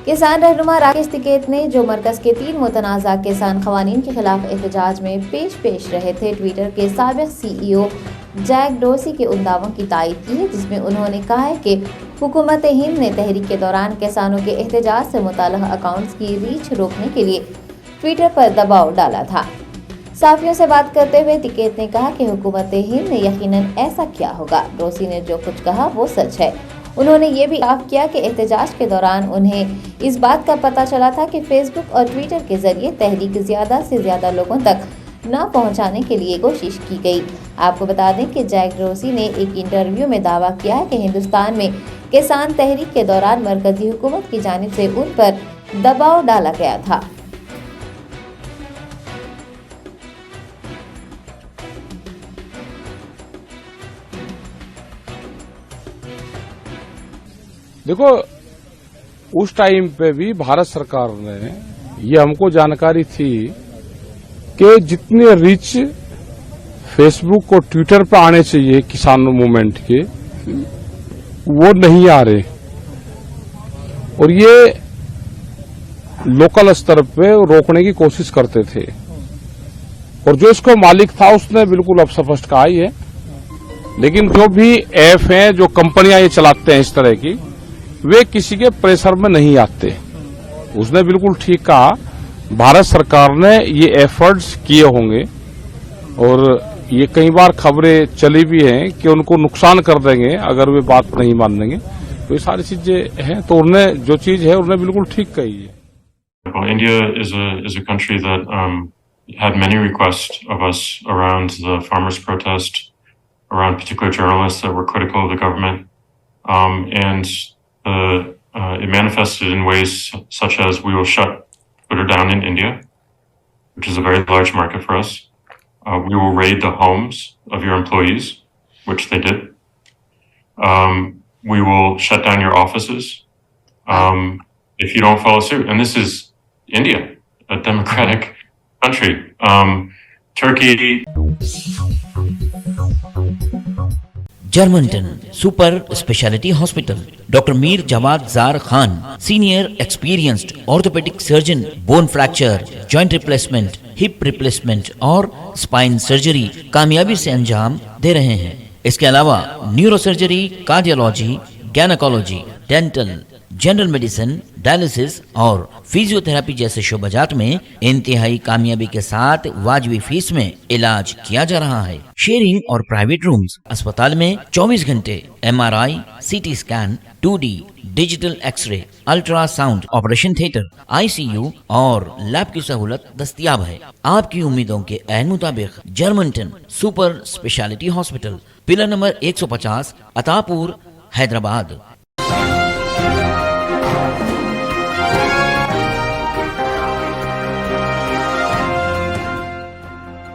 किसान रहनुमा राकेश टिकैत ने जो मरकज के 3 मुतनाज़ा किसान क़वानीन के खिलाफ एहतजाज में पेश रहे थे, ट्विटर के साबिक़ CEO जैक डोर्सी के उन दावों की तायद की है जिसमें उन्होंने कहा है कि हुकूमत हिंद ने तहरीक के दौरान किसानों के एहतजाज से मुताल्लिक़ अकाउंट्स की रीच रोकने के लिए ट्विटर पर दबाव डाला था। साफियों से बात करते हुए टिकैत ने कहा कि हुकूमत हिंद ने यकीनन ऐसा किया होगा। डोर्सी ने जो कुछ कहा वो सच है। उन्होंने ये भी साफ किया कि एहतजाज के दौरान उन्हें इस बात का पता चला था कि फेसबुक और ट्विटर के जरिए तहरीक ज़्यादा से ज़्यादा लोगों तक न पहुंचाने के लिए कोशिश की गई। आपको बता दें कि जैक डोर्सी ने एक इंटरव्यू में दावा किया है कि हिंदुस्तान में किसान तहरीक के दौरान मरकजी हुकूमत की जानिब से उन पर दबाव डाला गया था। देखो, उस टाइम पे भी भारत सरकार ने ये हमको जानकारी थी कि जितने रिच फेसबुक और ट्विटर पे आने चाहिए किसान मूवमेंट के, वो नहीं आ रहे, और ये लोकल स्तर पे रोकने की कोशिश करते थे। और जो इसको मालिक था उसने बिल्कुल अब स्पष्ट कहा ही है। लेकिन जो भी ऐप हैं, जो कंपनियां ये चलाते हैं इस तरह की, वे किसी के प्रेशर में नहीं आते। उसने बिल्कुल ठीक कहा, भारत सरकार ने ये एफर्ट्स किए होंगे और ये कई बार खबरें चली भी हैं कि उनको नुकसान कर देंगे अगर वे बात नहीं मानेंगे। तो ये सारी चीजें हैं, तो उन्होंने जो चीज है उन्होंने बिल्कुल ठीक कही है। India is a country that had many requests of us around the farmers' protest, around particular journalists that were critical of the government, and it manifested in ways such as we will shut Twitter down in India, which is a very large market for us. We will raid the homes of your employees, which they did. We will shut down your offices if you don't follow suit. And this is India, a democratic country. Turkey. Germanton super speciality hospital, doctor Mir Jawad Zar Khan, senior experienced orthopaedic surgeon, bone fracture, joint replacement, hip replacement और spine surgery कामयाबी से अंजाम दे रहे हैं। इसके अलावा neuro surgery, cardiology, gynaecology, dental, general medicine, dialysis और फिजियोथेरेपी जैसे शोबाजात में इंतहाई कामयाबी के साथ वाजिबी फीस में इलाज किया जा रहा है। शेयरिंग और प्राइवेट रूम्स, अस्पताल में 24 घंटे MRI, CT scan, 2D digital x-ray, ultrasound, operation theatre, ICU और लैब की सहूलत दस्तयाब है। आपकी उम्मीदों के ऐन मुताबिक Germanton super speciality hospital, pillar number 150, Attapur, Hyderabad.